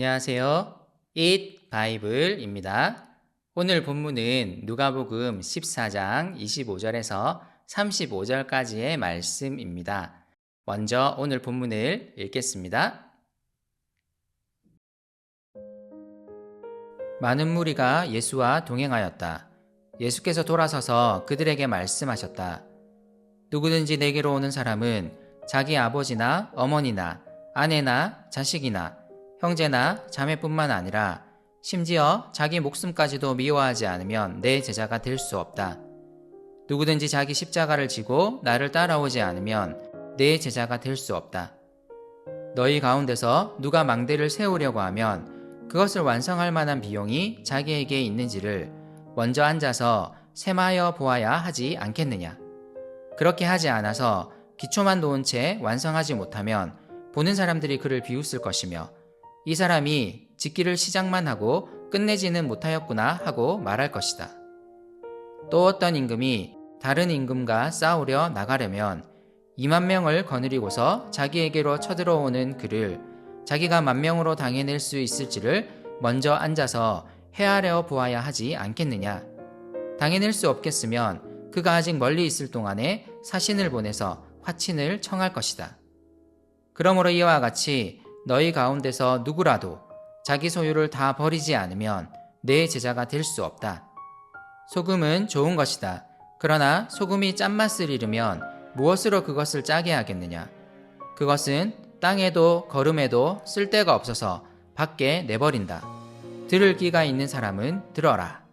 안녕하세요. Eat 바이블입니다. 오늘 본문은 누가복음 14장 25절에서 35절까지의 말씀입니다. 먼저 오늘 본문을 읽겠습니다. 많은 무리가 예수와 동행하였다. 예수께서 돌아서서 그들에게 말씀하셨다. 누구든지 내게로 오는 사람은 자기 아버지나 어머니나 아내나 자식이나 형제나 자매뿐만 아니라 심지어 자기 목숨까지도 미워하지 않으면 내 제자가 될 수 없다. 누구든지 자기 십자가를 지고 나를 따라오지 않으면 내 제자가 될 수 없다. 너희 가운데서 누가 망대를 세우려고 하면 그것을 완성할 만한 비용이 자기에게 있는지를 먼저 앉아서 셈하여 보아야 하지 않겠느냐. 그렇게 하지 않아서 기초만 놓은 채 완성하지 못하면 보는 사람들이 그를 비웃을 것이며 이 사람이 짓기를 시작만 하고 끝내지는 못하였구나 하고 말할 것이다. 또 어떤 임금이 다른 임금과 싸우려 나가려면 2만 명을 거느리고서 자기에게로 쳐들어오는 그를 자기가 10,000명으로 당해낼 수 있을지를 먼저 앉아서 헤아려 보아야 하지 않겠느냐. 당해낼 수 없겠으면 그가 아직 멀리 있을 동안에 사신을 보내서 화친을 청할 것이다. 그러므로 이와 같이 너희 가운데서 누구라도 자기 소유를 다 버리지 않으면 내 제자가 될 수 없다. 소금은 좋은 것이다. 그러나 소금이 짠맛을 잃으면 무엇으로 그것을 짜게 하겠느냐. 그것은 땅에도 거름에도 쓸데가 없어서 밖에 내버린다. 들을 귀가 있는 사람은 들어라.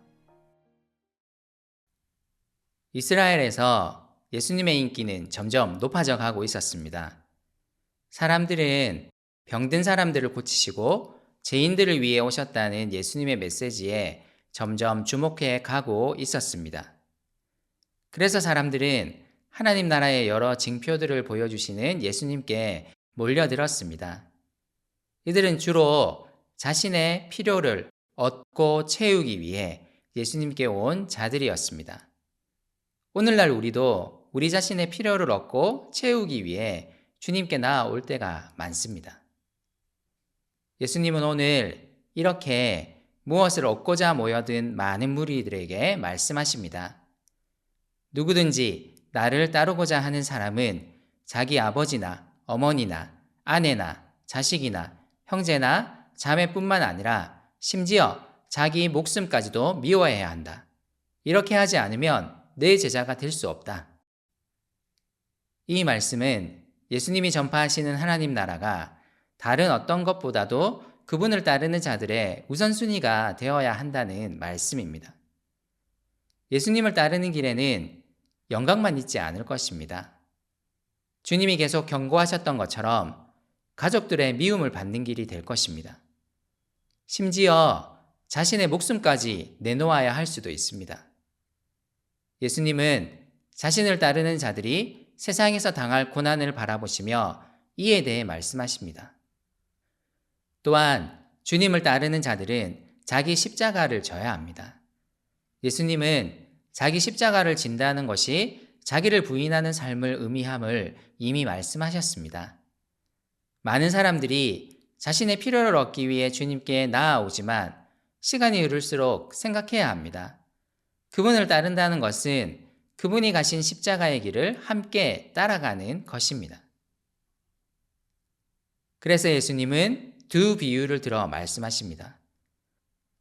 이스라엘에서 예수님의 인기는 점점 높아져 가고 있었습니다. 사람들은 병든 사람들을 고치시고 죄인들을 위해 오셨다는 예수님의 메시지에 점점 주목해 가고 있었습니다. 그래서 사람들은 하나님 나라의 여러 징표들을 보여주시는 예수님께 몰려들었습니다. 이들은 주로 자신의 필요를 얻고 채우기 위해 예수님께 온 자들이었습니다. 오늘날 우리도 우리 자신의 필요를 얻고 채우기 위해 주님께 나아올 때가 많습니다. 예수님은 오늘 이렇게 무엇을 얻고자 모여든 많은 무리들에게 말씀하십니다. 누구든지 나를 따르고자 하는 사람은 자기 아버지나 어머니나 아내나 자식이나 형제나 자매뿐만 아니라 심지어 자기 목숨까지도 미워해야 한다. 이렇게 하지 않으면 내 제자가 될 수 없다. 이 말씀은 예수님이 전파하시는 하나님 나라가 다른 어떤 것보다도 그분을 따르는 자들의 우선순위가 되어야 한다는 말씀입니다. 예수님을 따르는 길에는 영광만 있지 않을 것입니다. 주님이 계속 경고하셨던 것처럼 가족들의 미움을 받는 길이 될 것입니다. 심지어 자신의 목숨까지 내놓아야 할 수도 있습니다. 예수님은 자신을 따르는 자들이 세상에서 당할 고난을 바라보시며 이에 대해 말씀하십니다. 또한 주님을 따르는 자들은 자기 십자가를 져야 합니다. 예수님은 자기 십자가를 진다는 것이 자기를 부인하는 삶을 의미함을 이미 말씀하셨습니다. 많은 사람들이 자신의 필요를 얻기 위해 주님께 나아오지만 시간이 흐를수록 생각해야 합니다. 그분을 따른다는 것은 그분이 가신 십자가의 길을 함께 따라가는 것입니다. 그래서 예수님은 두 비유를 들어 말씀하십니다.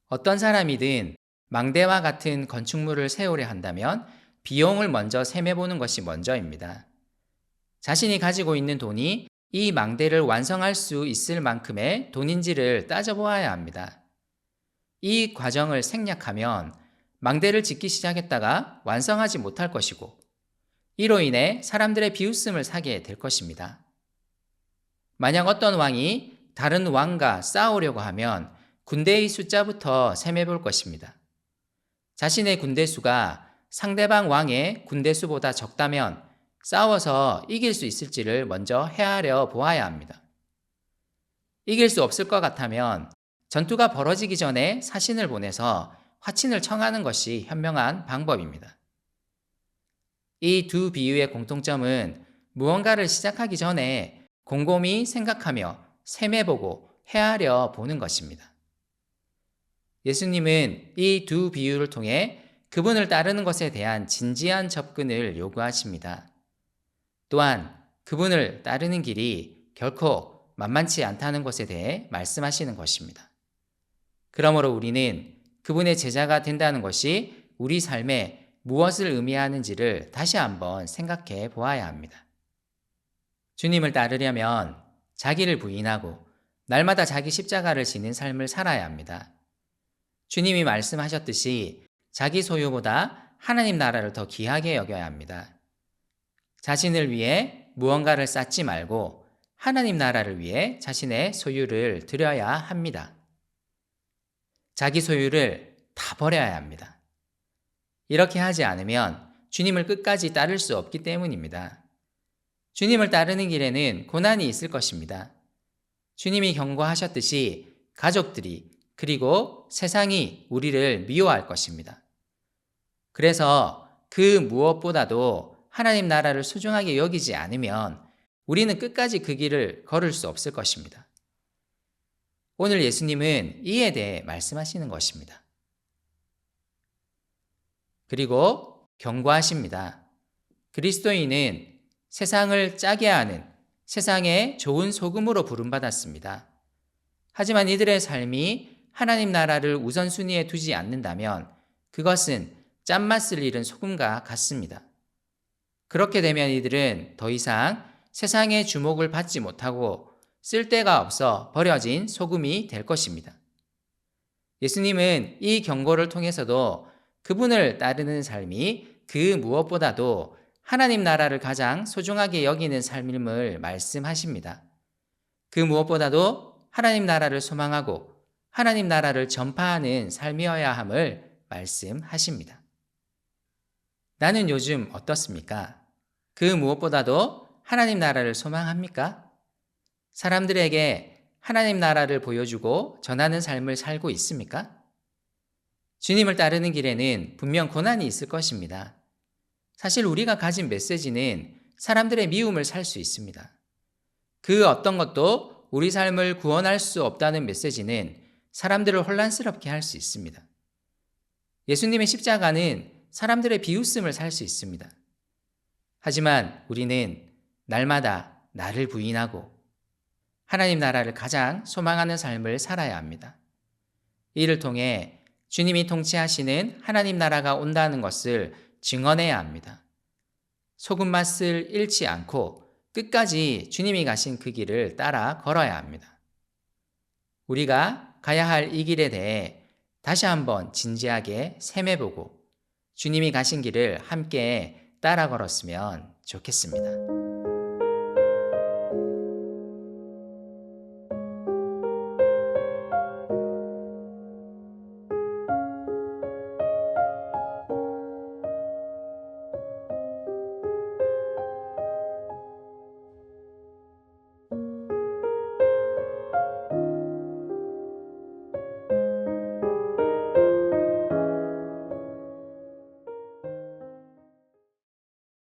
어떤 사람이든 망대와 같은 건축물을 세우려 한다면 비용을 먼저 셈해보는 것이 먼저입니다. 자신이 가지고 있는 돈이 이 망대를 완성할 수 있을 만큼의 돈인지를 따져보아야 합니다. 이 과정을 생략하면 망대를 짓기 시작했다가 완성하지 못할 것이고 이로 인해 사람들의 비웃음을 사게 될 것입니다. 만약 어떤 왕이 다른 왕과 싸우려고 하면 군대의 숫자부터 셈해볼 것입니다. 자신의 군대 수가 상대방 왕의 군대 수보다 적다면 싸워서 이길 수 있을지를 먼저 헤아려 보아야 합니다. 이길 수 없을 것 같다면 전투가 벌어지기 전에 사신을 보내서 화친을 청하는 것이 현명한 방법입니다. 이 두 비유의 공통점은 무언가를 시작하기 전에 곰곰이 생각하며 셈해보고 헤아려 보는 것입니다. 예수님은 이 두 비유를 통해 그분을 따르는 것에 대한 진지한 접근을 요구하십니다. 또한 그분을 따르는 길이 결코 만만치 않다는 것에 대해 말씀하시는 것입니다. 그러므로 우리는 그분의 제자가 된다는 것이 우리 삶에 무엇을 의미하는지를 다시 한번 생각해 보아야 합니다. 주님을 따르려면 자기를 부인하고 날마다 자기 십자가를 지는 삶을 살아야 합니다. 주님이 말씀하셨듯이 자기 소유보다 하나님 나라를 더 귀하게 여겨야 합니다. 자신을 위해 무언가를 쌓지 말고 하나님 나라를 위해 자신의 소유를 드려야 합니다. 자기 소유를 다 버려야 합니다. 이렇게 하지 않으면 주님을 끝까지 따를 수 없기 때문입니다. 주님을 따르는 길에는 고난이 있을 것입니다. 주님이 경고하셨듯이 가족들이 그리고 세상이 우리를 미워할 것입니다. 그래서 그 무엇보다도 하나님 나라를 소중하게 여기지 않으면 우리는 끝까지 그 길을 걸을 수 없을 것입니다. 오늘 예수님은 이에 대해 말씀하시는 것입니다. 그리고 경고하십니다. 그리스도인은 세상을 짜게 하는 세상의 좋은 소금으로 부름받았습니다. 하지만 이들의 삶이 하나님 나라를 우선순위에 두지 않는다면 그것은 짠맛을 잃은 소금과 같습니다. 그렇게 되면 이들은 더 이상 세상의 주목을 받지 못하고 쓸데가 없어 버려진 소금이 될 것입니다. 예수님은 이 경고를 통해서도 그분을 따르는 삶이 그 무엇보다도 하나님 나라를 가장 소중하게 여기는 삶임을 말씀하십니다. 그 무엇보다도 하나님 나라를 소망하고 하나님 나라를 전파하는 삶이어야 함을 말씀하십니다. 나는 요즘 어떻습니까? 그 무엇보다도 하나님 나라를 소망합니까? 사람들에게 하나님 나라를 보여주고 전하는 삶을 살고 있습니까? 주님을 따르는 길에는 분명 고난이 있을 것입니다. 사실 우리가 가진 메시지는 사람들의 미움을 살 수 있습니다. 그 어떤 것도 우리 삶을 구원할 수 없다는 메시지는 사람들을 혼란스럽게 할 수 있습니다. 예수님의 십자가는 사람들의 비웃음을 살 수 있습니다. 하지만 우리는 날마다 나를 부인하고 하나님 나라를 가장 소망하는 삶을 살아야 합니다. 이를 통해 주님이 통치하시는 하나님 나라가 온다는 것을 증언해야 합니다. 소금 맛을 잃지 않고 끝까지 주님이 가신 그 길을 따라 걸어야 합니다. 우리가 가야 할 이 길에 대해 다시 한번 진지하게 셈해보고 주님이 가신 길을 함께 따라 걸었으면 좋겠습니다.